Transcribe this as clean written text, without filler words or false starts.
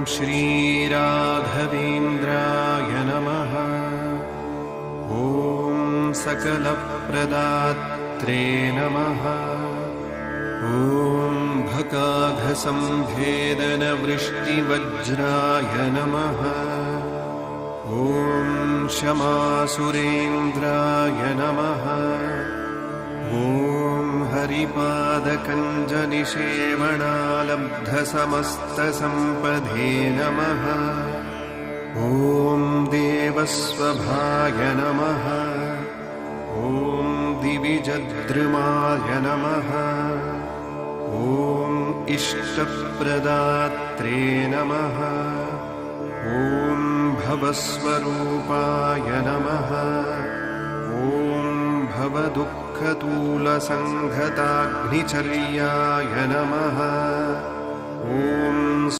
श्रीराघवेन्द्राय नमः। ॐ सकलप्रदात्रे नमः। ॐ भकाघसंभेदनवृष्टिवज्राय नमः। ॐ क्षमासुरेन्द्राय नमः। ॐ हरिपादकञ्जनिषेवणालब्धसमस्तसम्पदे नमः। ॐ देवस्वभाय नमः। ॐ दिविजद्रुमाय नमः। ॐ इष्टप्रदात्रे नमः। ॐ भवस्वरूपाय नमः। ॐ भवदुःखतूलसङ्घताग्निचर्याय नमः। ॐ